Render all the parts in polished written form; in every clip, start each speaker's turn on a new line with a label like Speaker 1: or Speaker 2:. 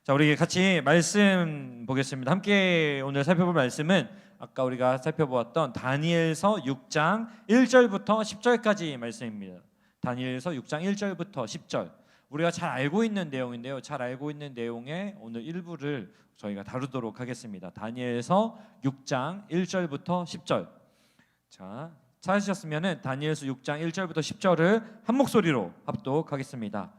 Speaker 1: 자, 우리 같이 말씀 보겠습니다. 함께 오늘 살펴볼 말씀은 아까 우리가 살펴보았던 다니엘서 6장 1절부터 10절까지 말씀입니다. 다니엘서 6장 1절부터 10절. 우리가 잘 알고 있는 내용인데요. 잘 알고 있는 내용의 오늘 일부를 저희가 다루도록 하겠습니다. 다니엘서 6장 1절부터 10절. 자, 찾으셨으면은 다니엘서 6장 1절부터 10절을 한 목소리로 합독하겠습니다.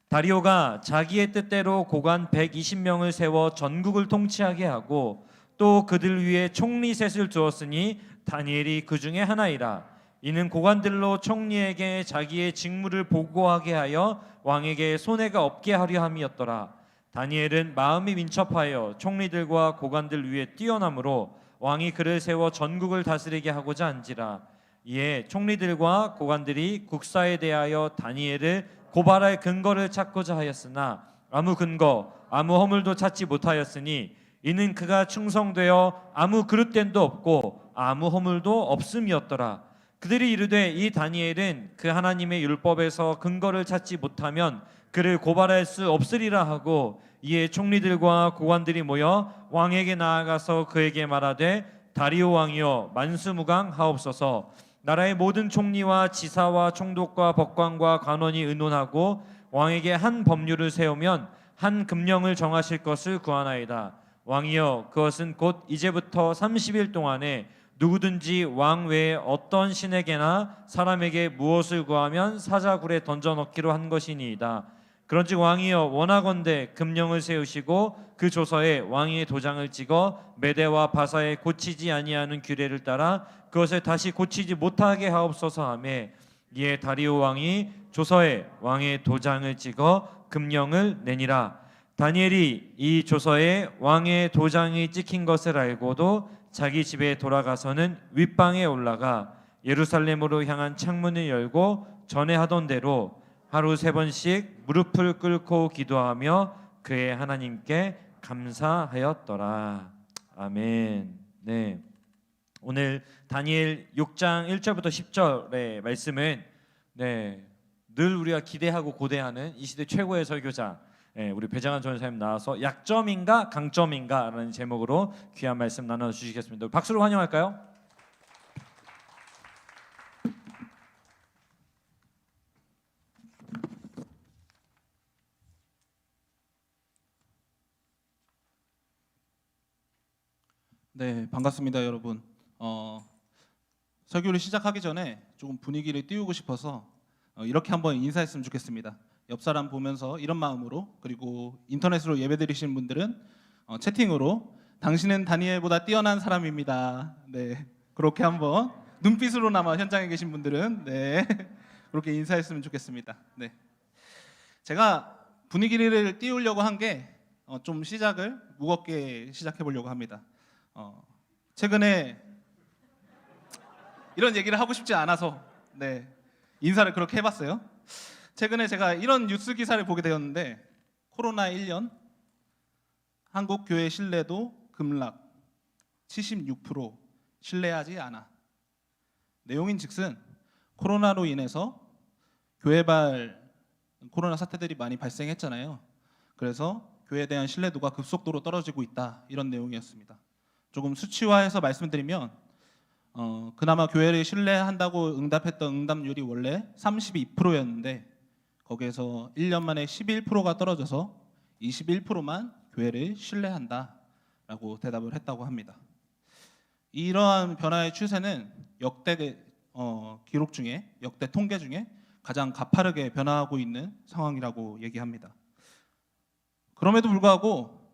Speaker 1: 다리오가 자기의 뜻대로 고관 120명을 세워 전국을 통치하게 하고 또 그들 위에 총리 셋을 두었으니 다니엘이 그 중에 하나이라. 이는 고관들로 총리에게 자기의 직무를 보고하게 하여 왕에게 손해가 없게 하려 함이었더라. 다니엘은 마음이 민첩하여 총리들과 고관들 위에 뛰어나므로 왕이 그를 세워 전국을 다스리게 하고자 한지라. 이에 총리들과 고관들이 국사에 대하여 다니엘을 고발할 근거를 찾고자 하였으나 아무 근거, 아무 허물도 찾지 못하였으니 이는 그가 충성되어 아무 그릇됨도 없고 아무 허물도 없음이었더라. 그들이 이르되 이 다니엘은 그 하나님의 율법에서 근거를 찾지 못하면 그를 고발할 수 없으리라 하고, 이에 총리들과 고관들이 모여 왕에게 나아가서 그에게 말하되 다리오 왕이여 만수무강하옵소서. 나라의 모든 총리와 지사와 총독과 법관과 관원이 의논하고 왕에게 한 법률을 세우면 한 금령을 정하실 것을 구하나이다. 왕이여 그것은 곧 이제부터 30일 동안에 누구든지 왕 외에 어떤 신에게나 사람에게 무엇을 구하면 사자굴에 던져넣기로 한 것이니이다. 그런즉 왕이여 원하건대 금령을 세우시고 그 조서에 왕의 도장을 찍어 메대와 바사에 고치지 아니하는 규례를 따라 그것을 다시 고치지 못하게 하옵소서 하매, 이에 다리오 왕이 조서에 왕의 도장을 찍어 금령을 내니라. 다니엘이 이 조서에 왕의 도장이 찍힌 것을 알고도 자기 집에 돌아가서는 윗방에 올라가 예루살렘으로 향한 창문을 열고 전에 하던 대로 하루 3번씩 무릎을 꿇고 기도하며 그의 하나님께 감사하였더라. 아멘. 네. 오늘 다니엘 6장 1절부터 10절의 말씀은 늘 우리가 기대하고 고대하는 이 시대 최고의 설교자 우리 배장한 전사님 나와서 약점인가 강점인가 라는 제목으로 귀한 말씀 나눠주시겠습니다. 박수로 환영할까요?
Speaker 2: 네, 반갑습니다, 여러분. 설교를 시작하기 전에 조금 분위기를 띄우고 싶어서 이렇게 한번 인사했으면 좋겠습니다. 옆 사람 보면서 이런 마음으로, 그리고 인터넷으로 예배드리시는 분들은 채팅으로 당신은 다니엘보다 뛰어난 사람입니다. 네, 그렇게 한번 눈빛으로나마 현장에 계신 분들은 그렇게 인사했으면 좋겠습니다. 네, 제가 분위기를 띄우려고 한 게 좀 시작을 무겁게 시작해 보려고 합니다. 최근에 이런 얘기를 하고 싶지 않아서 인사를 그렇게 해봤어요. 최근에 제가 이런 뉴스 기사를 보게 되었는데, 코로나 1년 한국 교회 신뢰도 급락 76% 신뢰하지 않아. 내용인즉슨 코로나로 인해서 교회발 코로나 사태들이 많이 발생했잖아요. 그래서 교회에 대한 신뢰도가 급속도로 떨어지고 있다, 이런 내용이었습니다. 조금 수치화해서 말씀드리면 그나마 교회를 신뢰한다고 응답했던 응답률이 원래 32%였는데 거기에서 1년 만에 11%가 떨어져서 21%만 교회를 신뢰한다라고 대답을 했다고 합니다. 이러한 변화의 추세는 역대 기록 중에, 역대 통계 중에 가장 가파르게 변화하고 있는 상황이라고 얘기합니다. 그럼에도 불구하고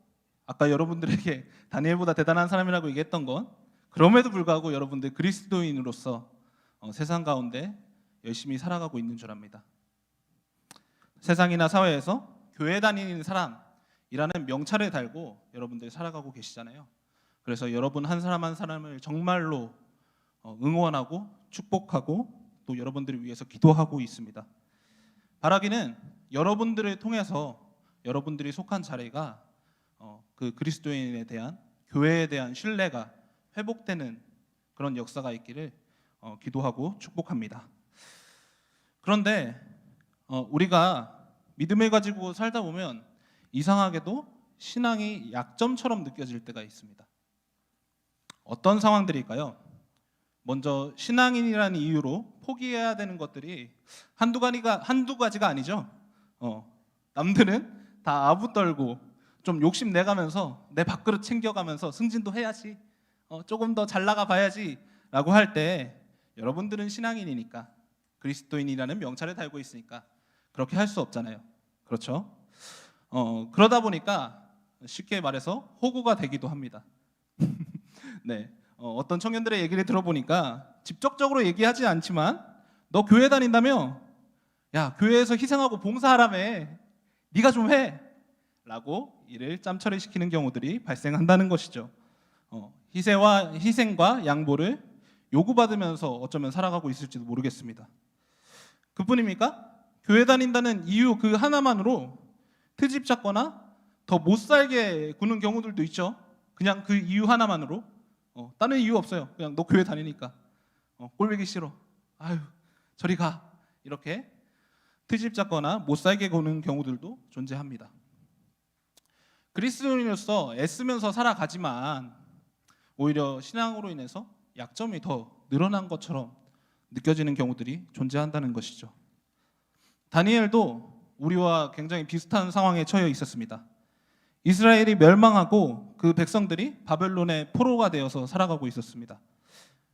Speaker 2: 아까 여러분들에게 다니엘보다 대단한 사람이라고 얘기했던 건, 그럼에도 불구하고 여러분들 그리스도인으로서 세상 가운데 열심히 살아가고 있는 줄 압니다. 세상이나 사회에서 교회 다니는 사람이라는 명찰을 달고 여러분들 살아가고 계시잖아요. 그래서 여러분 한 사람 한 사람을 정말로 응원하고 축복하고 또 여러분들을 위해서 기도하고 있습니다. 바라기는 여러분들을 통해서 여러분들이 속한 자리가 그 그리스도인에 대한, 교회에 대한 신뢰가 회복되는 그런 역사가 있기를 기도하고 축복합니다. 그런데 우리가 믿음을 가지고 살다 보면 이상하게도 신앙이 약점처럼 느껴질 때가 있습니다. 어떤 상황들일까요? 먼저 신앙인이라는 이유로 포기해야 되는 것들이 한두 가지가 아니죠. 남들은 다 아부 떨고 좀 욕심 내가면서 내 밥그릇 챙겨가면서 승진도 해야지, 조금 더 잘 나가 봐야지 라고 할 때, 여러분들은 신앙인이니까, 그리스도인이라는 명찰을 달고 있으니까 그렇게 할 수 없잖아요. 그렇죠? 그러다 보니까 쉽게 말해서 호구가 되기도 합니다. 네, 어떤 청년들의 얘기를 들어보니까 직접적으로 얘기하지 않지만, 너 교회 다닌다며? 야, 교회에서 희생하고 봉사하라며, 네가 좀 해! 라고 이를 짬처리 시키는 경우들이 발생한다는 것이죠. 희생과 양보를 요구받으면서 어쩌면 살아가고 있을지도 모르겠습니다. 그뿐입니까? 교회 다닌다는 이유 그 하나만으로 트집 잡거나 더 못 살게 구는 경우들도 있죠. 그냥 그 이유 하나만으로, 다른 이유 없어요. 그냥 너 교회 다니니까, 꼴보기 싫어, 아유 저리 가, 이렇게 트집 잡거나 못 살게 구는 경우들도 존재합니다. 그리스도인으로서 애쓰면서 살아가지만 오히려 신앙으로 인해서 약점이 더 늘어난 것처럼 느껴지는 경우들이 존재한다는 것이죠. 다니엘도 우리와 굉장히 비슷한 상황에 처해 있었습니다. 이스라엘이 멸망하고 그 백성들이 바벨론의 포로가 되어서 살아가고 있었습니다.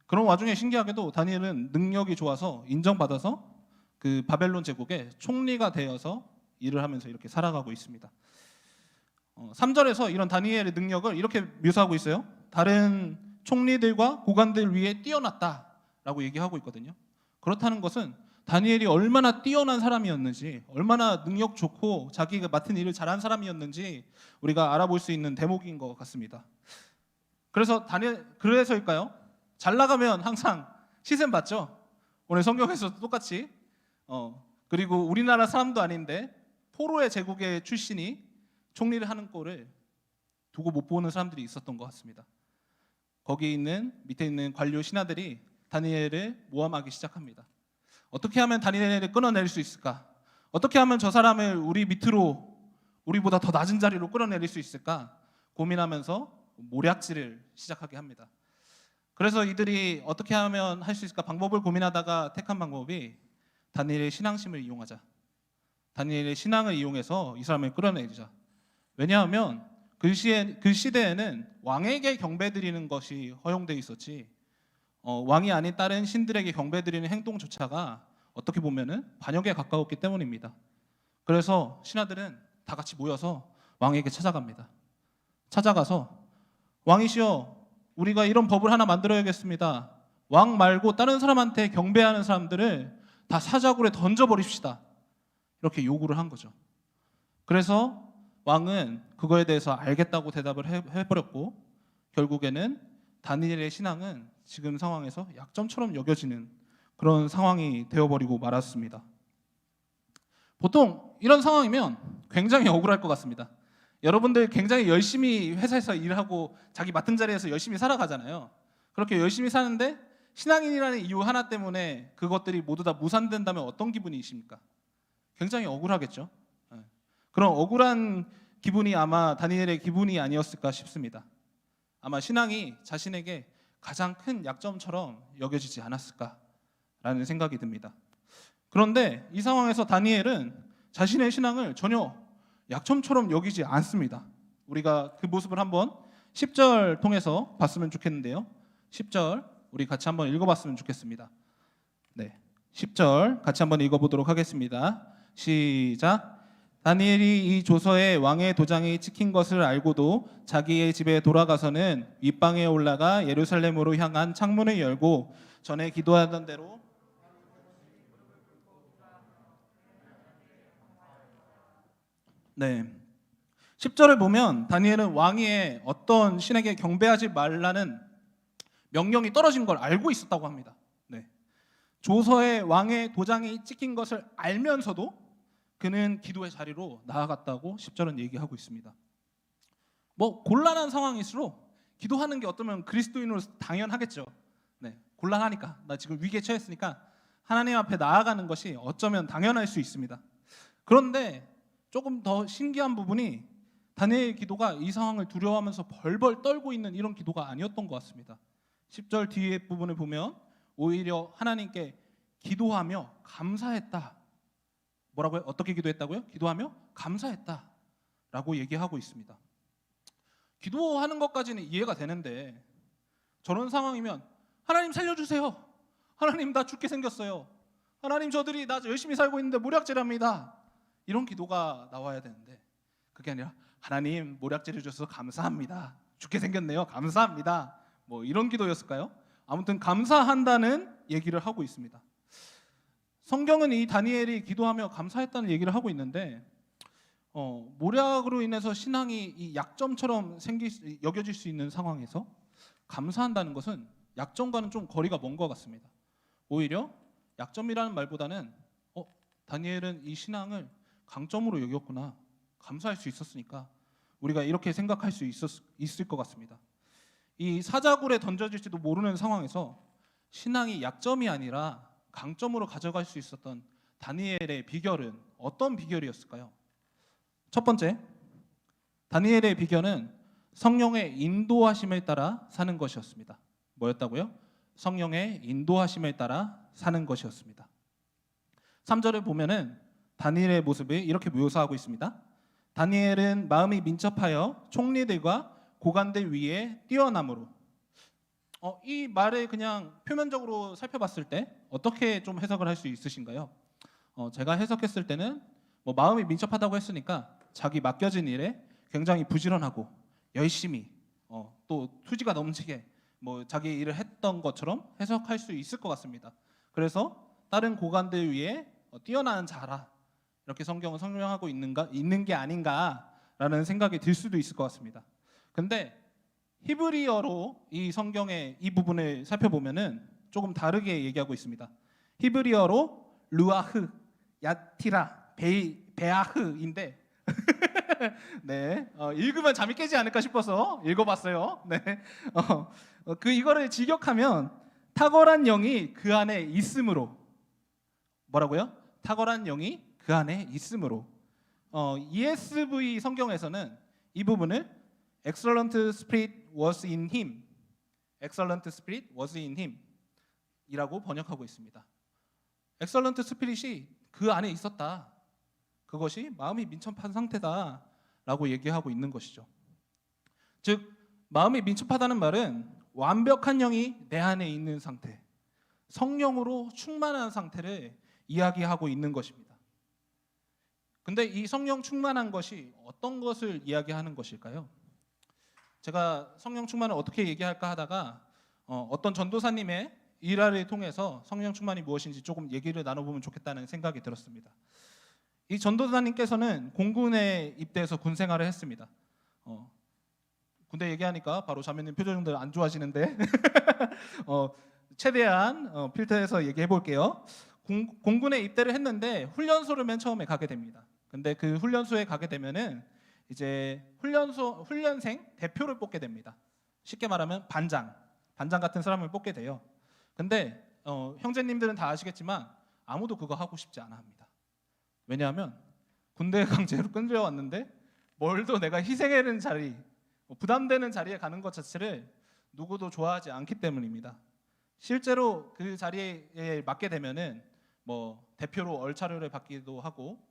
Speaker 2: 그런 와중에 신기하게도 다니엘은 능력이 좋아서 인정받아서 그 바벨론 제국의 총리가 되어서 일을 하면서 이렇게 살아가고 있습니다. 3절에서 이런 다니엘의 능력을 이렇게 묘사하고 있어요. 다른 총리들과 고관들 위에 뛰어났다라고 얘기하고 있거든요. 그렇다는 것은 다니엘이 얼마나 뛰어난 사람이었는지, 얼마나 능력 좋고 자기가 맡은 일을 잘한 사람이었는지 우리가 알아볼 수 있는 대목인 것 같습니다. 그래서일까요? 잘 나가면 항상 시샘 받죠. 오늘 성경에서 똑같이. 그리고 우리나라 사람도 아닌데 포로의 제국의 출신이 총리를 하는 꼴을 두고 못 보는 사람들이 있었던 것 같습니다. 거기 밑에 있는 관료 신하들이 다니엘을 모함하기 시작합니다. 어떻게 하면 다니엘을 끌어내릴 수 있을까? 어떻게 하면 저 사람을 우리 밑으로, 우리보다 더 낮은 자리로 끌어내릴 수 있을까? 고민하면서 모략질을 시작하게 합니다. 그래서 이들이 어떻게 하면 할 수 있을까 방법을 고민하다가 택한 방법이 다니엘의 신앙심을 이용하자, 다니엘의 신앙을 이용해서 이 사람을 끌어내리자. 왜냐하면 그 시대에는 왕에게 경배드리는 것이 허용되어 있었지, 왕이 아닌 다른 신들에게 경배드리는 행동조차가 어떻게 보면은 반역에 가까웠기 때문입니다. 그래서 신하들은 다 같이 모여서 왕에게 찾아갑니다. 찾아가서, 왕이시여, 우리가 이런 법을 하나 만들어야겠습니다. 왕 말고 다른 사람한테 경배하는 사람들을 다 사자굴에 던져버립시다. 이렇게 요구를 한 거죠. 그래서 왕은 그거에 대해서 알겠다고 대답을 해버렸고, 결국에는 다니엘의 신앙은 지금 상황에서 약점처럼 여겨지는 그런 상황이 되어버리고 말았습니다. 보통 이런 상황이면 굉장히 억울할 것 같습니다. 여러분들 굉장히 열심히 회사에서 일하고 자기 맡은 자리에서 열심히 살아가잖아요. 그렇게 열심히 사는데 신앙인이라는 이유 하나 때문에 그것들이 모두 다 무산된다면 어떤 기분이십니까? 굉장히 억울하겠죠. 그런 억울한 기분이 아마 다니엘의 기분이 아니었을까 싶습니다. 아마 신앙이 자신에게 가장 큰 약점처럼 여겨지지 않았을까라는 생각이 듭니다. 그런데 이 상황에서 다니엘은 자신의 신앙을 전혀 약점처럼 여기지 않습니다. 우리가 그 모습을 한번 10절 통해서 봤으면 좋겠는데요. 10절 우리 같이 한번 읽어봤으면 좋겠습니다. 네, 10절 같이 한번 읽어보도록 하겠습니다. 시작. 다니엘이 이 조서에 왕의 도장이 찍힌 것을 알고도 자기의 집에 돌아가서는 윗방에 올라가 예루살렘으로 향한 창문을 열고 전에 기도하던 대로 네, 10절을 보면 다니엘은 왕위에 어떤 신에게 경배하지 말라는 명령이 떨어진 걸 알고 있었다고 합니다. 네, 조서에 왕의 도장이 찍힌 것을 알면서도 그는 기도의 자리로 나아갔다고 10절은 얘기하고 있습니다. 곤란한 상황일수록 기도하는 게 어쩌면 그리스도인으로서 당연하겠죠. 네, 곤란하니까, 나 지금 위기에 처했으니까 하나님 앞에 나아가는 것이 어쩌면 당연할 수 있습니다. 그런데 조금 더 신기한 부분이 다니엘의 기도가 이 상황을 두려워하면서 벌벌 떨고 있는 이런 기도가 아니었던 것 같습니다. 10절 뒤에 부분을 보면 오히려 하나님께 기도하며 감사했다. 뭐라고요? 어떻게 기도했다고요? 기도하며 감사했다라고 얘기하고 있습니다. 기도하는 것까지는 이해가 되는데 저런 상황이면 하나님 살려주세요. 하나님 나 죽게 생겼어요. 하나님 저들이 나 열심히 살고 있는데 모략질합니다. 이런 기도가 나와야 되는데 그게 아니라 하나님 모략질해 주셔서 감사합니다. 죽게 생겼네요. 감사합니다. 뭐 이런 기도였을까요? 아무튼 감사한다는 얘기를 하고 있습니다. 성경은 이 다니엘이 기도하며 감사했다는 얘기를 하고 있는데 모략으로 인해서 신앙이 이 약점처럼 여겨질 수 있는 상황에서 감사한다는 것은 약점과는 좀 거리가 먼 것 같습니다. 오히려 약점이라는 말보다는 다니엘은 이 신앙을 강점으로 여겼구나. 감사할 수 있었으니까 우리가 이렇게 생각할 수 있을 것 같습니다. 이 사자굴에 던져질지도 모르는 상황에서 신앙이 약점이 아니라 강점으로 가져갈 수 있었던 다니엘의 비결은 어떤 비결이었을까요? 첫 번째, 다니엘의 비결은 성령의 인도하심에 따라 사는 것이었습니다. 뭐였다고요? 성령의 인도하심에 따라 사는 것이었습니다. 3절을 보면은 다니엘의 모습을 이렇게 묘사하고 있습니다. 다니엘은 마음이 민첩하여 총리들과 고관들 위에 뛰어남으로. 이 말을 그냥 표면적으로 살펴봤을 때 어떻게 좀 해석을 할 수 있으신가요? 제가 해석했을 때는 마음이 민첩하다고 했으니까 자기 맡겨진 일에 굉장히 부지런하고 열심히 또 투지가 넘치게 자기 일을 했던 것처럼 해석할 수 있을 것 같습니다. 그래서 다른 고관들 위에 뛰어난 자라 이렇게 성경은 설명하고 있는 게 아닌가라는 생각이 들 수도 있을 것 같습니다. 근데 히브리어로 이 성경의 이 부분을 살펴보면은 조금 다르게 얘기하고 있습니다. 히브리어로 루아흐, 야티라, 베아흐인데 네, 읽으면 잠이 깨지 않을까 싶어서 읽어봤어요. 네, 이거를 직역하면 탁월한 영이 그 안에 있으므로. 뭐라고요? 탁월한 영이 그 안에 있으므로. ESV 성경에서는 이 부분을 Excellent Spirit was in him, Excellent Spirit was in him 이라고 번역하고 있습니다. Excellent Spirit이 그 안에 있었다. 그것이 마음이 민첩한 상태다라고 얘기하고 있는 것이죠. 즉 마음이 민첩하다는 말은 완벽한 영이 내 안에 있는 상태, 성령으로 충만한 상태를 이야기하고 있는 것입니다. 근데 이 성령 충만한 것이 어떤 것을 이야기하는 것일까요? 제가 성령 충만을 어떻게 얘기할까 하다가 어떤 전도사님의 일화를 통해서 성령 충만이 무엇인지 조금 얘기를 나눠보면 좋겠다는 생각이 들었습니다. 이 전도사님께서는 공군에 입대해서 군 생활을 했습니다. 군대 얘기하니까 바로 자매님 표정들 안 좋아지는데 최대한 필터해서 얘기해 볼게요. 공군에 입대를 했는데 훈련소를 맨 처음에 가게 됩니다. 근데 그 훈련소에 가게 되면은 이제 훈련생 대표를 뽑게 됩니다. 쉽게 말하면 반장 같은 사람을 뽑게 돼요. 근데 형제님들은 다 아시겠지만 아무도 그거 하고 싶지 않아 합니다. 왜냐하면 군대에 강제로 끌려왔는데 뭘도 내가 희생하는 자리, 부담되는 자리에 가는 것 자체를 누구도 좋아하지 않기 때문입니다. 실제로 그 자리에 맡게 되면은 대표로 얼차려를 받기도 하고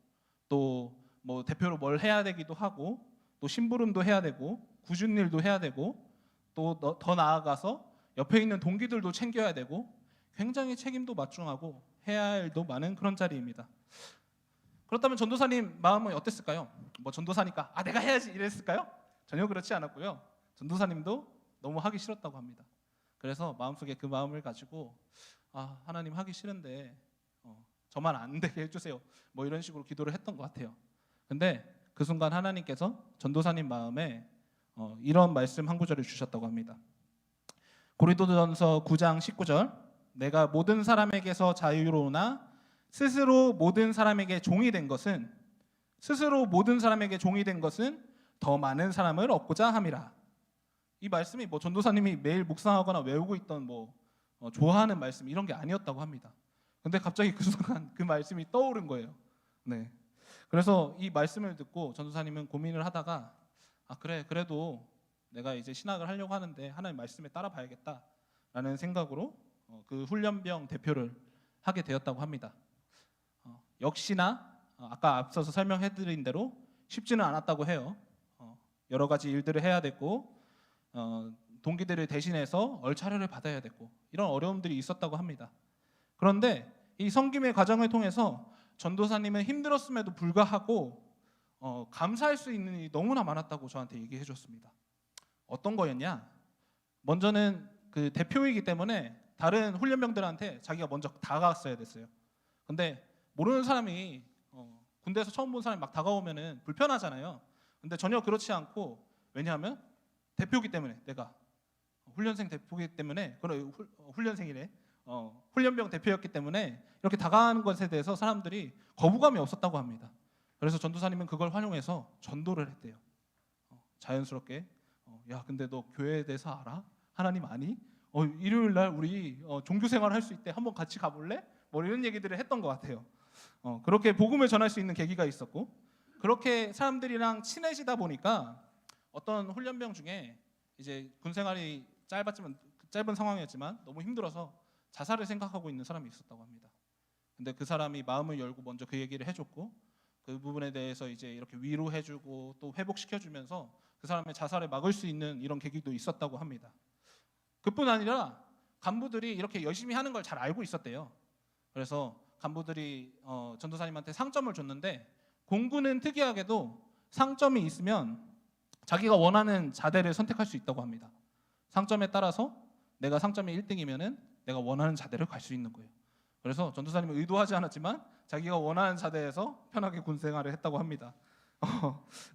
Speaker 2: 또 대표로 뭘 해야 되기도 하고 또 심부름도 해야 되고 굳은 일도 해야 되고 또 더 나아가서 옆에 있는 동기들도 챙겨야 되고 굉장히 책임도 막중하고 해야 할 일도 많은 그런 자리입니다. 그렇다면 전도사님 마음은 어땠을까요? 전도사니까 내가 해야지 이랬을까요? 전혀 그렇지 않았고요. 전도사님도 너무 하기 싫었다고 합니다. 그래서 마음속에 그 마음을 가지고 하나님 하기 싫은데 저만 안 되게 해주세요. 이런 식으로 기도를 했던 것 같아요. 근데 그 순간 하나님께서 전도사님 마음에 이런 말씀 한 구절을 주셨다고 합니다. 고린도전서 9장 19절 내가 모든 사람에게서 자유로우나 스스로 모든 사람에게 종이 된 것은 더 많은 사람을 얻고자 함이라. 이 말씀이 전도사님이 매일 묵상하거나 외우고 있던 좋아하는 말씀 이런 게 아니었다고 합니다. 근데 갑자기 그 순간 그 말씀이 떠오른 거예요. 네. 그래서 이 말씀을 듣고 전도사님은 고민을 하다가 그래도 내가 이제 신학을 하려고 하는데 하나님 말씀에 따라 봐야겠다라는 생각으로 그 훈련병 대표를 하게 되었다고 합니다. 역시나 아까 앞서서 설명해드린 대로 쉽지는 않았다고 해요. 여러 가지 일들을 해야 됐고 동기들을 대신해서 얼차려를 받아야 됐고 이런 어려움들이 있었다고 합니다. 그런데 이 섬김의 과정을 통해서 전도사님은 힘들었음에도 불구하고 감사할 수 있는 일이 너무나 많았다고 저한테 얘기해 줬습니다. 어떤 거였냐? 먼저는 그 대표이기 때문에 다른 훈련병들한테 자기가 먼저 다가갔어야 됐어요. 근데 모르는 사람이 군대에서 처음 본 사람이 막 다가오면은 불편하잖아요. 근데 전혀 그렇지 않고, 왜냐하면 대표이기 때문에, 내가 훈련생 대표이기 때문에, 그런 훈련생이래, 훈련병 대표였기 때문에 이렇게 다가가는 것에 대해서 사람들이 거부감이 없었다고 합니다. 그래서 전도사님은 그걸 활용해서 전도를 했대요. 자연스럽게 야 근데 너 교회에 대해서 알아? 하나님 아니? 일요일 날 우리 종교 생활 할 수 있대. 한번 같이 가볼래? 뭐 이런 얘기들을 했던 것 같아요. 그렇게 복음을 전할 수 있는 계기가 있었고, 그렇게 사람들이랑 친해지다 보니까 어떤 훈련병 중에 이제 군 생활이 짧은 상황이었지만 너무 힘들어서 자살을 생각하고 있는 사람이 있었다고 합니다. 근데 그 사람이 마음을 열고 먼저 그 얘기를 해줬고, 그 부분에 대해서 이제 이렇게 위로해주고 또 회복시켜주면서 그 사람의 자살을 막을 수 있는 이런 계기도 있었다고 합니다. 그뿐 아니라 간부들이 이렇게 열심히 하는 걸 잘 알고 있었대요. 그래서 간부들이 전도사님한테 상점을 줬는데, 공군은 특이하게도 상점이 있으면 자기가 원하는 자대를 선택할 수 있다고 합니다. 상점에 따라서 내가 상점이 1등이면은 내가 원하는 자대를 갈 수 있는 거예요. 그래서 전도사님은 의도하지 않았지만 자기가 원하는 자대에서 편하게 군 생활을 했다고 합니다.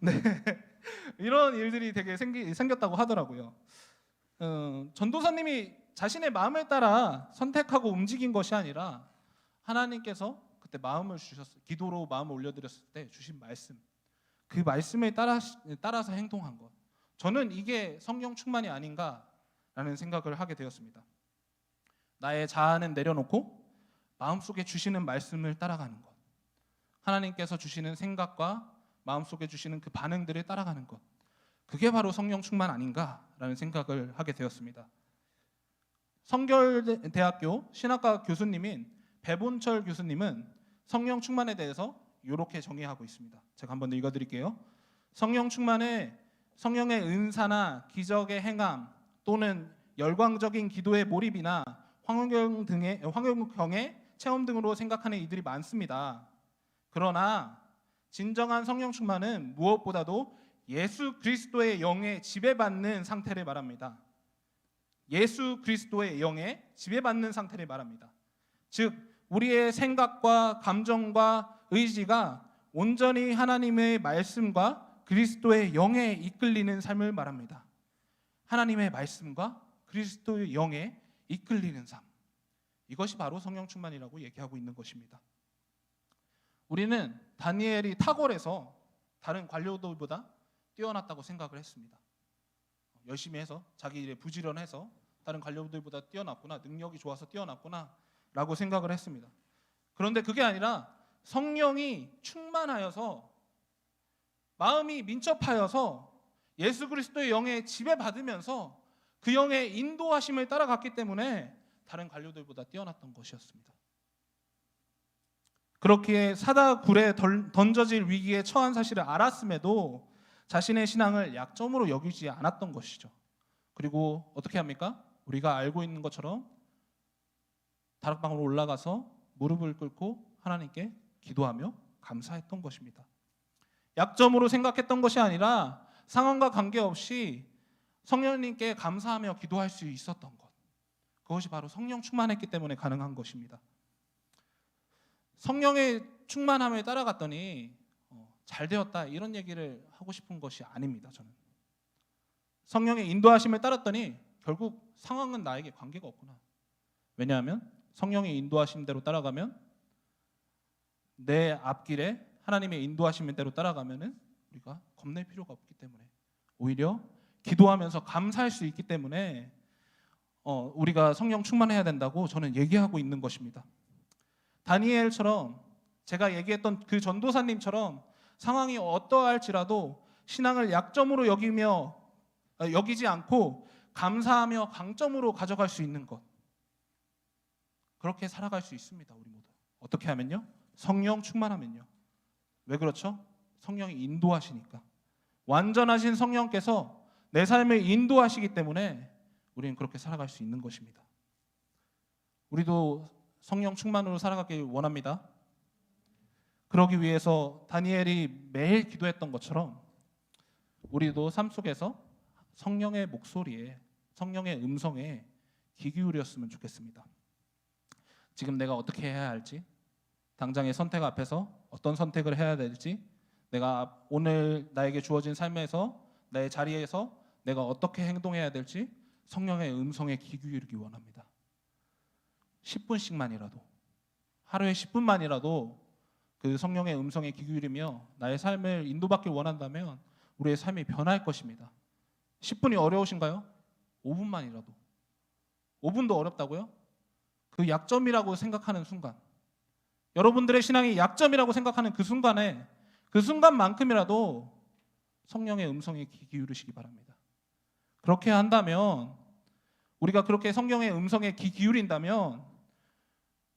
Speaker 2: 네, 이런 일들이 되게 생겼다고 하더라고요. 전도사님이 자신의 마음을 따라 선택하고 움직인 것이 아니라 하나님께서 그때 마음을 주셨어요. 기도로 마음을 올려드렸을 때 주신 말씀, 그 말씀에 따라서 행동한 것. 저는 이게 성령 충만이 아닌가라는 생각을 하게 되었습니다. 나의 자아는 내려놓고 마음속에 주시는 말씀을 따라가는 것, 하나님께서 주시는 생각과 마음속에 주시는 그 반응들을 따라가는 것, 그게 바로 성령 충만 아닌가라는 생각을 하게 되었습니다. 성결대학교 신학과 교수님인 배본철 교수님은 성령 충만에 대해서 이렇게 정의하고 있습니다. 제가 한번 읽어드릴게요. 성령 충만은 성령의 은사나 기적의 행함 또는 열광적인 기도의 몰입이나 황홀경의 체험 등으로 생각하는 이들이 많습니다. 그러나 진정한 성령 충만은 무엇보다도 예수 그리스도의 영에 지배받는 상태를 말합니다. 예수 그리스도의 영에 지배받는 상태를 말합니다. 즉 우리의 생각과 감정과 의지가 온전히 하나님의 말씀과 그리스도의 영에 이끌리는 삶을 말합니다. 하나님의 말씀과 그리스도의 영에 이끌리는 삶, 이것이 바로 성령 충만이라고 얘기하고 있는 것입니다. 우리는 다니엘이 탁월해서 다른 관료들보다 뛰어났다고 생각을 했습니다. 열심히 해서 자기 일에 부지런해서 다른 관료들보다 뛰어났구나, 능력이 좋아서 뛰어났구나 라고 생각을 했습니다. 그런데 그게 아니라 성령이 충만하여서, 마음이 민첩하여서 예수 그리스도의 영에 지배받으면서 그 영의 인도하심을 따라갔기 때문에 다른 관료들보다 뛰어났던 것이었습니다. 그렇기에 사다굴에 던져질 위기에 처한 사실을 알았음에도 자신의 신앙을 약점으로 여기지 않았던 것이죠. 그리고 어떻게 합니까? 우리가 알고 있는 것처럼 다락방으로 올라가서 무릎을 꿇고 하나님께 기도하며 감사했던 것입니다. 약점으로 생각했던 것이 아니라 상황과 관계없이 성령님께 감사하며 기도할 수 있었던 것, 그것이 바로 성령 충만했기 때문에 가능한 것입니다. 성령의 충만함에 따라갔더니 잘 되었다, 이런 얘기를 하고 싶은 것이 아닙니다. 저는 성령의 인도하심을 따랐더니 결국 상황은 나에게 관계가 없구나. 왜냐하면 성령의 인도하심대로 따라가면, 내 앞길에 하나님의 인도하심대로 따라가면은 우리가 겁낼 필요가 없기 때문에, 오히려 기도하면서 감사할 수 있기 때문에 우리가 성령 충만해야 된다고 저는 얘기하고 있는 것입니다. 다니엘처럼, 제가 얘기했던 그 전도사님처럼 상황이 어떠할지라도 신앙을 약점으로 여기지 않고 감사하며 강점으로 가져갈 수 있는 것, 그렇게 살아갈 수 있습니다. 우리 모두. 어떻게 하면요? 성령 충만하면요. 왜 그렇죠? 성령이 인도하시니까. 완전하신 성령께서 내 삶을 인도하시기 때문에 우리는 그렇게 살아갈 수 있는 것입니다. 우리도 성령 충만으로 살아가길 원합니다. 그러기 위해서 다니엘이 매일 기도했던 것처럼 우리도 삶 속에서 성령의 목소리에, 성령의 음성에 귀 기울였으면 좋겠습니다. 지금 내가 어떻게 해야 할지, 당장의 선택 앞에서 어떤 선택을 해야 될지, 내가 오늘 나에게 주어진 삶에서, 나의 자리에서 내가 어떻게 행동해야 될지 성령의 음성에 귀 기울이기 원합니다. 10분씩만이라도, 하루에 10분만이라도 그 성령의 음성에 귀 기울이며 나의 삶을 인도받길 원한다면 우리의 삶이 변할 것입니다. 10분이 어려우신가요? 5분만이라도. 5분도 어렵다고요? 그 약점이라고 생각하는 순간, 여러분들의 신앙이 약점이라고 생각하는 그 순간에, 그 순간만큼이라도 성령의 음성에 귀 기울이시기 바랍니다. 그렇게 한다면, 우리가 그렇게 성령의 음성에 귀 기울인다면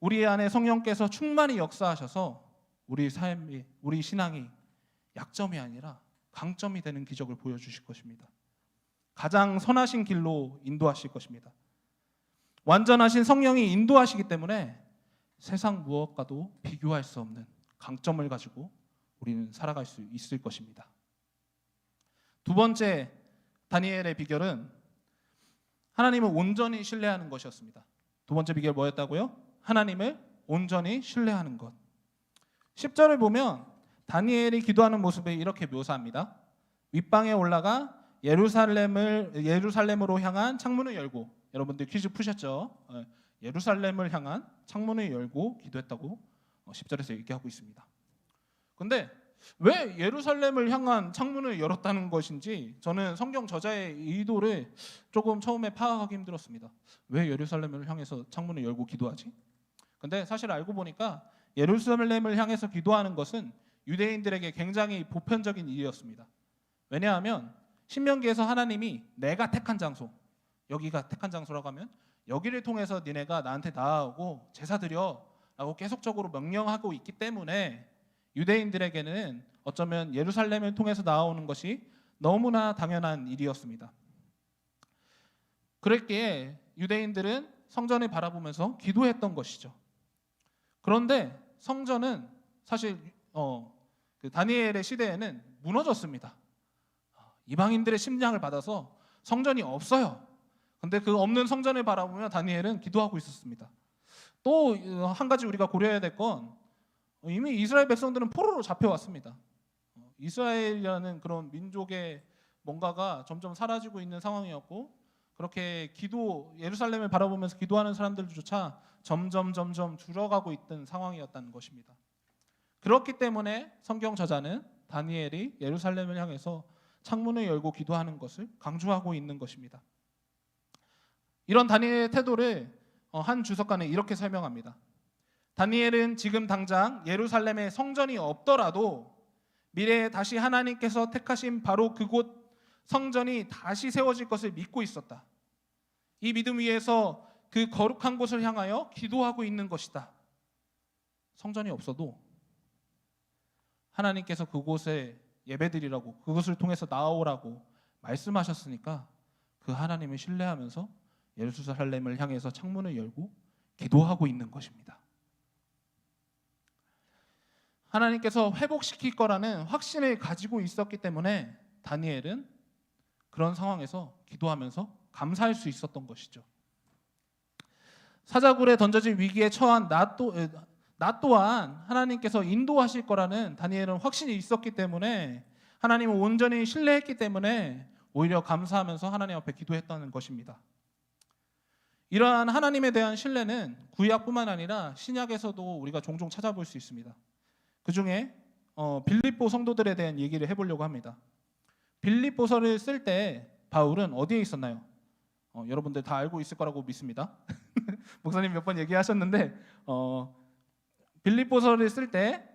Speaker 2: 우리 안에 성령께서 충만히 역사하셔서 우리 삶이, 우리 신앙이 약점이 아니라 강점이 되는 기적을 보여주실 것입니다. 가장 선하신 길로 인도하실 것입니다. 완전하신 성령이 인도하시기 때문에 세상 무엇과도 비교할 수 없는 강점을 가지고 우리는 살아갈 수 있을 것입니다. 두 번째 다니엘의 비결은 하나님을 온전히 신뢰하는 것이었습니다. 두 번째 비결 뭐였다고요? 하나님을 온전히 신뢰하는 것. 10절을 보면 다니엘이 기도하는 모습을 이렇게 묘사합니다. 윗방에 올라가 예루살렘으로 향한 창문을 열고, 여러분들 퀴즈 푸셨죠? 예루살렘을 향한 창문을 열고 기도했다고 10절에서 얘기하고 있습니다. 근데 왜 예루살렘을 향한 창문을 열었다는 것인지 저는 성경 저자의 의도를 조금 처음에 파악하기 힘들었습니다. 왜 예루살렘을 향해서 창문을 열고 기도하지? 근데 사실 알고 보니까 예루살렘을 향해서 기도하는 것은 유대인들에게 굉장히 보편적인 일이었습니다. 왜냐하면 신명기에서 하나님이 내가 택한 장소, 여기가 택한 장소라고 하면 여기를 통해서 니네가 나한테 나아오고 제사 드려 라고 계속적으로 명령하고 있기 때문에 유대인들에게는 어쩌면 예루살렘을 통해서 나아오는 것이 너무나 당연한 일이었습니다. 그랬기에 유대인들은 성전을 바라보면서 기도했던 것이죠. 그런데 성전은 사실 그 다니엘의 시대에는 무너졌습니다. 이방인들의 심장을 받아서 성전이 없어요. 근데 그 없는 성전을 바라보며 다니엘은 기도하고 있었습니다. 또 한 가지 우리가 고려해야 될 건 이미 이스라엘 백성들은 포로로 잡혀왔습니다. 이스라엘이라는 그런 민족의 뭔가가 점점 사라지고 있는 상황이었고, 그렇게 예루살렘을 바라보면서 기도하는 사람들조차 점점 줄어가고 있던 상황이었다는 것입니다. 그렇기 때문에 성경 저자는 다니엘이 예루살렘을 향해서 창문을 열고 기도하는 것을 강조하고 있는 것입니다. 이런 다니엘의 태도를 한 주석가는 이렇게 설명합니다. 다니엘은 지금 당장 예루살렘에 성전이 없더라도 미래에 다시 하나님께서 택하신 바로 그곳 성전이 다시 세워질 것을 믿고 있었다. 이 믿음 위에서 그 거룩한 곳을 향하여 기도하고 있는 것이다. 성전이 없어도 하나님께서 그곳에 예배드리라고, 그것을 통해서 나아오라고 말씀하셨으니까 그 하나님을 신뢰하면서 예루살렘을 향해서 창문을 열고 기도하고 있는 것입니다. 하나님께서 회복시킬 거라는 확신을 가지고 있었기 때문에 다니엘은 그런 상황에서 기도하면서 감사할 수 있었던 것이죠. 사자굴에 던져진 위기에 처한 나 또한 하나님께서 인도하실 거라는 다니엘은 확신이 있었기 때문에, 하나님을 온전히 신뢰했기 때문에 오히려 감사하면서 하나님 앞에 기도했다는 것입니다. 이러한 하나님에 대한 신뢰는 구약뿐만 아니라 신약에서도 우리가 종종 찾아볼 수 있습니다. 그 중에 빌립보 성도들에 대한 얘기를 해보려고 합니다. 빌립보서를 쓸 때 바울은 어디에 있었나요? 여러분들 다 알고 있을 거라고 믿습니다. 목사님 몇 번 얘기하셨는데 빌립보서를 쓸 때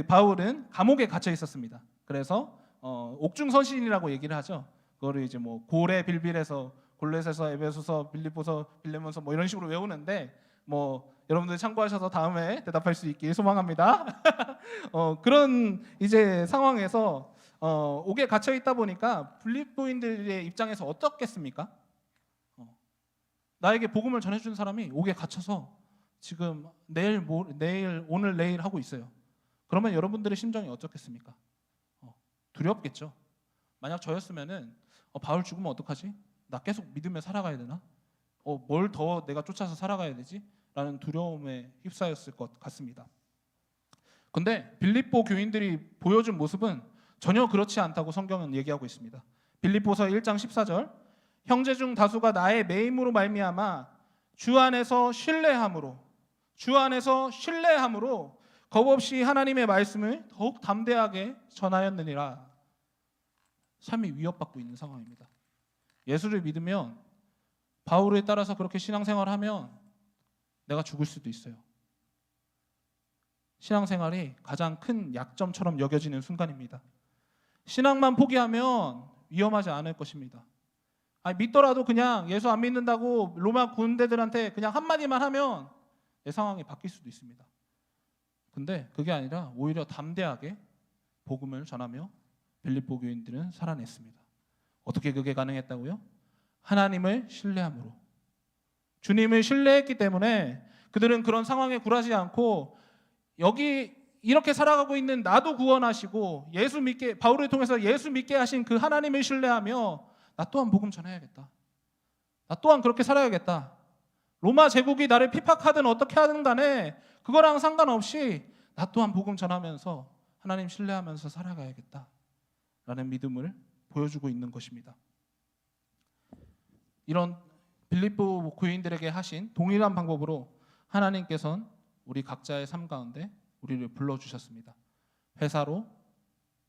Speaker 2: 바울은 감옥에 갇혀 있었습니다. 그래서 옥중선신이라고 얘기를 하죠. 그거를 이제 뭐 고레 빌빌에서 골렛에서 에베소서 빌립보서 빌레몬서 뭐 이런 식으로 외우는데 뭐 여러분들 참고하셔서 다음에 대답할 수 있길 소망합니다. 그런 이제 상황에서 옥에 갇혀 있다 보니까 빌립보인들의 입장에서 어떻겠습니까? 나에게 복음을 전해준 사람이 옥에 갇혀서 지금 내일 오늘 내일 하고 있어요. 그러면 여러분들의 심정이 어떻겠습니까? 두렵겠죠. 만약 저였으면은 바울 죽으면 어떡하지? 나 계속 믿으며 살아가야 되나? 뭘 더 내가 쫓아서 살아가야 되지? 라는 두려움에 휩싸였을 것 같습니다. 근데 빌립보 교인들이 보여준 모습은 전혀 그렇지 않다고 성경은 얘기하고 있습니다. 빌립보서 1장 14절 형제 중 다수가 나의 매임으로 말미암아 주 안에서 신뢰함으로 겁없이 하나님의 말씀을 더욱 담대하게 전하였느니라. 삶이 위협받고 있는 상황입니다. 예수를 믿으면 바울에 따라서 그렇게 신앙생활하면 내가 죽을 수도 있어요. 신앙생활이 가장 큰 약점처럼 여겨지는 순간입니다. 신앙만 포기하면 위험하지 않을 것입니다. 믿더라도 그냥 예수 안 믿는다고 로마 군대들한테 그냥 한마디만 하면 내 상황이 바뀔 수도 있습니다. 근데 그게 아니라 오히려 담대하게 복음을 전하며 빌립보 교인들은 살아냈습니다. 어떻게 그게 가능했다고요? 하나님을 신뢰함으로. 주님을 신뢰했기 때문에 그들은 그런 상황에 굴하지 않고 여기 이렇게 살아가고 있는 나도 구원하시고 바울을 통해서 예수 믿게 하신 그 하나님을 신뢰하며 나 또한 복음 전해야겠다. 나 또한 그렇게 살아야겠다. 로마 제국이 나를 핍박하든 어떻게 하든 간에 그거랑 상관없이 나 또한 복음 전하면서 하나님 신뢰하면서 살아가야겠다. 라는 믿음을 보여주고 있는 것입니다. 이런 빌립보 교인들에게 하신 동일한 방법으로 하나님께서는 우리 각자의 삶 가운데 우리를 불러주셨습니다. 회사로,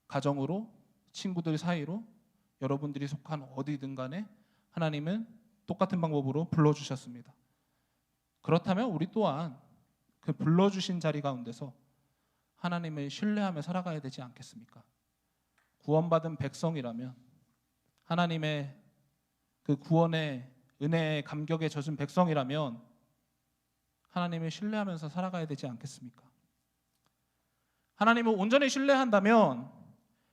Speaker 2: 가정으로, 친구들 사이로 여러분들이 속한 어디든 간에 하나님은 똑같은 방법으로 불러주셨습니다. 그렇다면 우리 또한 그 불러주신 자리 가운데서 하나님을 신뢰하며 살아가야 되지 않겠습니까? 구원받은 백성이라면 하나님의 그 구원의 은혜의 감격에 젖은 백성이라면 하나님을 신뢰하면서 살아가야 되지 않겠습니까? 하나님을 온전히 신뢰한다면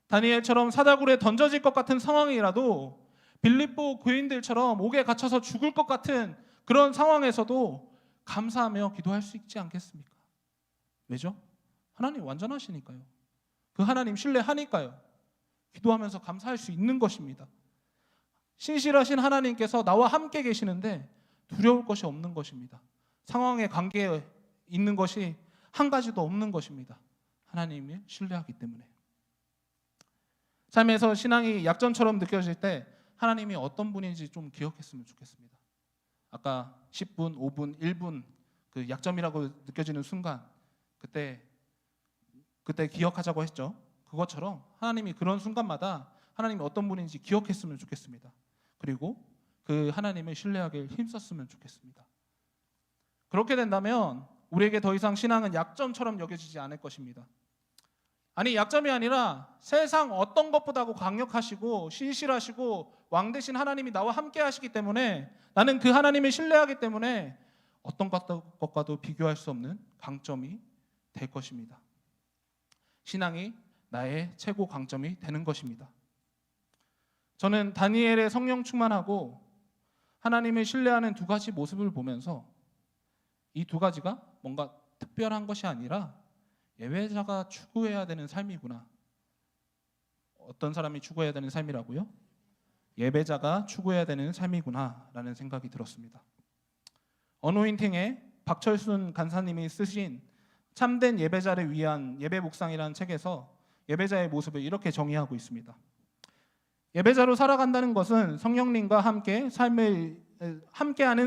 Speaker 2: 다니엘처럼 사자굴에 던져질 것 같은 상황이라도 빌립보 교인들처럼 옥에 갇혀서 죽을 것 같은 그런 상황에서도 감사하며 기도할 수 있지 않겠습니까? 왜죠? 하나님 완전하시니까요. 그 하나님 신뢰하니까요. 기도하면서 감사할 수 있는 것입니다. 신실하신 하나님께서 나와 함께 계시는데 두려울 것이 없는 것입니다. 상황에 관계에 있는 것이 한 가지도 없는 것입니다. 하나님을 신뢰하기 때문에. 삶에서 신앙이 약점처럼 느껴질 때 하나님이 어떤 분인지 좀 기억했으면 좋겠습니다. 아까 10분, 5분, 1분 그 약점이라고 느껴지는 순간 그때 기억하자고 했죠. 그것처럼 하나님이 그런 순간마다 하나님이 어떤 분인지 기억했으면 좋겠습니다. 그리고 그 하나님을 신뢰하길 힘썼으면 좋겠습니다. 그렇게 된다면 우리에게 더 이상 신앙은 약점처럼 여겨지지 않을 것입니다. 아니 약점이 아니라 세상 어떤 것보다도 강력하시고 신실하시고 왕 대신 하나님이 나와 함께 하시기 때문에 나는 그 하나님을 신뢰하기 때문에 어떤 것과도 비교할 수 없는 강점이 될 것입니다. 신앙이 나의 최고 강점이 되는 것입니다. 저는 다니엘의 성령 충만하고 하나님을 신뢰하는 두 가지 모습을 보면서 이 두 가지가 뭔가 특별한 것이 아니라 예배자가 추구해야 되는 삶이구나. 어떤 사람이 추구해야 되는 삶이라고요? 예배자가 추구해야 되는 삶이구나 라는 생각이 들었습니다. 어노인팅의 박철순 간사님이 쓰신 참된 예배자를 위한 예배 묵상이라는 책에서 예배자의 모습을 이렇게 정의하고 있습니다. 예배자로 살아간다는 것은 성령님과 함께하는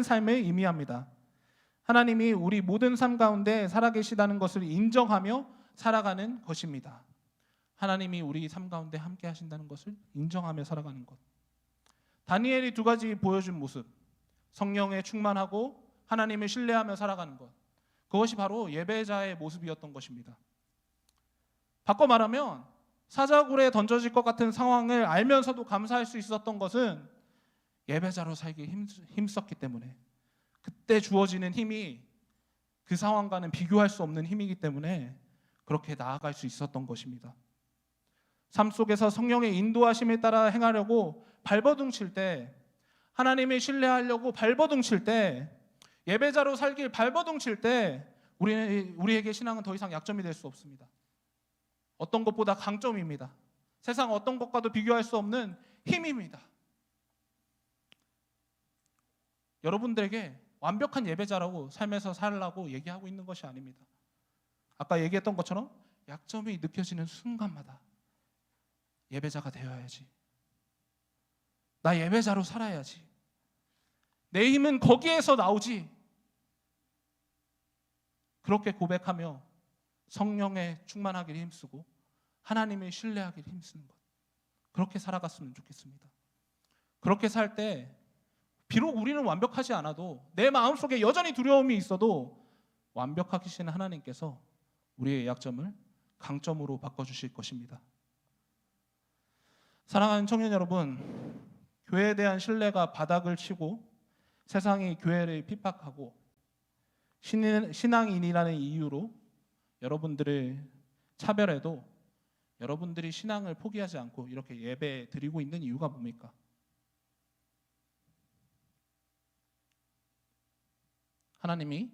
Speaker 2: 삶을 의미합니다. 하나님이 우리 모든 삶 가운데 살아계시다는 것을 인정하며 살아가는 것입니다. 하나님이 우리 삶 가운데 함께 하신다는 것을 인정하며 살아가는 것. 다니엘이 두 가지 보여준 모습, 성령에 충만하고 하나님을 신뢰하며 살아가는 것, 그것이 바로 예배자의 모습이었던 것입니다. 바꿔 말하면 사자굴에 던져질 것 같은 상황을 알면서도 감사할 수 있었던 것은 예배자로 살기 힘썼기 때문에, 그때 주어지는 힘이 그 상황과는 비교할 수 없는 힘이기 때문에 그렇게 나아갈 수 있었던 것입니다. 삶 속에서 성령의 인도하심에 따라 행하려고 발버둥 칠 때, 하나님을 신뢰하려고 발버둥 칠 때, 예배자로 살길 발버둥 칠 때 우리에게 신앙은 더 이상 약점이 될 수 없습니다. 어떤 것보다 강점입니다. 세상 어떤 것과도 비교할 수 없는 힘입니다. 여러분들에게 완벽한 예배자라고 삶에서 살라고 얘기하고 있는 것이 아닙니다. 아까 얘기했던 것처럼 약점이 느껴지는 순간마다 예배자가 되어야지. 나 예배자로 살아야지. 내 힘은 거기에서 나오지. 그렇게 고백하며 성령에 충만하기를 힘쓰고 하나님을 신뢰하기를 힘쓰는 것. 그렇게 살아갔으면 좋겠습니다. 그렇게 살 때 비록 우리는 완벽하지 않아도, 내 마음속에 여전히 두려움이 있어도 완벽하신 하나님께서 우리의 약점을 강점으로 바꿔주실 것입니다. 사랑하는 청년 여러분, 교회에 대한 신뢰가 바닥을 치고 세상이 교회를 핍박하고 신앙인이라는 이유로 여러분들을 차별해도 여러분들이 신앙을 포기하지 않고 이렇게 예배 드리고 있는 이유가 뭡니까? 하나님이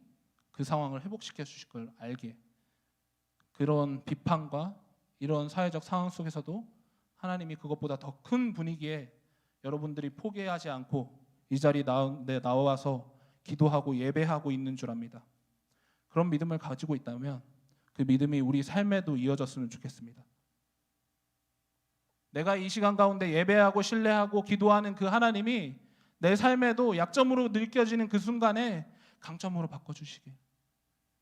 Speaker 2: 그 상황을 회복시켜 주실 걸 알기에, 그런 비판과 이런 사회적 상황 속에서도 하나님이 그것보다 더 큰 분위기에 여러분들이 포기하지 않고 이 자리에 나와서 기도하고 예배하고 있는 줄 압니다. 그런 믿음을 가지고 있다면 그 믿음이 우리 삶에도 이어졌으면 좋겠습니다. 내가 이 시간 가운데 예배하고 신뢰하고 기도하는 그 하나님이 내 삶에도 약점으로 느껴지는 그 순간에 강점으로 바꿔주시길,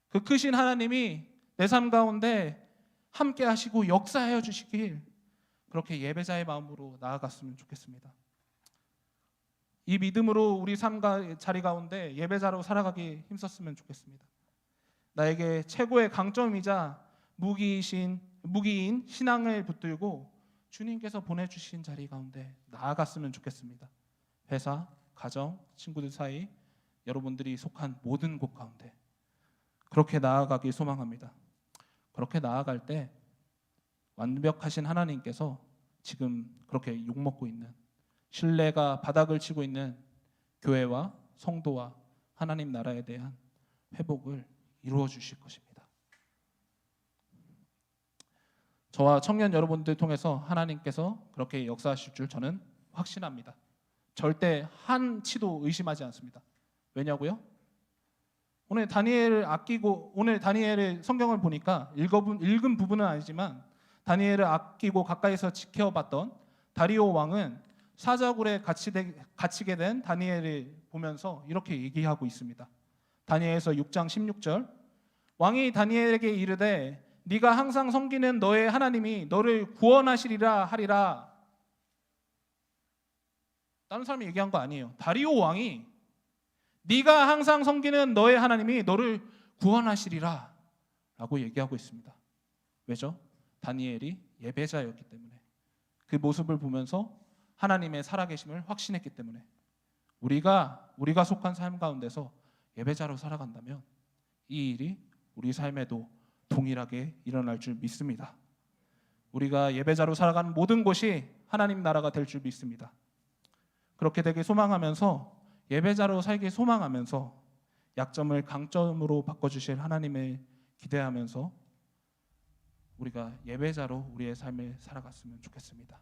Speaker 2: 그 크신 하나님이 내 삶 가운데 함께 하시고 역사하여 주시길, 그렇게 예배자의 마음으로 나아갔으면 좋겠습니다. 이 믿음으로 우리 삶과 자리 가운데 예배자로 살아가기 힘썼으면 좋겠습니다. 나에게 최고의 강점이자 무기인 신앙을 붙들고 주님께서 보내주신 자리 가운데 나아갔으면 좋겠습니다. 회사, 가정, 친구들 사이, 여러분들이 속한 모든 곳 가운데 그렇게 나아가길 소망합니다. 그렇게 나아갈 때 완벽하신 하나님께서 지금 그렇게 욕먹고 있는, 신뢰가 바닥을 치고 있는 교회와 성도와 하나님 나라에 대한 회복을 이루어 주실 것입니다. 저와 청년 여러분들 통해서 하나님께서 그렇게 역사하실 줄 저는 확신합니다. 절대 한치도 의심하지 않습니다. 왜냐고요? 오늘 다니엘의 성경을 보니까 읽은 부분은 아니지만 다니엘을 아끼고 가까이서 지켜봤던 다리오 왕은 사자굴에 갇히게 된 다니엘을 보면서 이렇게 얘기하고 있습니다. 다니엘서 6장 16절, 왕이 다니엘에게 이르되 네가 항상 섬기는 너의 하나님이 너를 구원하시리라 하리라. 다른 사람이 얘기한 거 아니에요. 다리오 왕이 네가 항상 섬기는 너의 하나님이 너를 구원하시리라 라고 얘기하고 있습니다. 왜죠? 다니엘이 예배자였기 때문에, 그 모습을 보면서 하나님의 살아계심을 확신했기 때문에, 우리가 속한 삶 가운데서 예배자로 살아간다면 이 일이 우리 삶에도 동일하게 일어날 줄 믿습니다. 우리가 예배자로 살아가는 모든 곳이 하나님 나라가 될 줄 믿습니다. 그렇게 되길 소망하면서, 예배자로 살길 소망하면서 약점을 강점으로 바꿔주실 하나님을 기대하면서 우리가 예배자로 우리의 삶을 살아갔으면 좋겠습니다.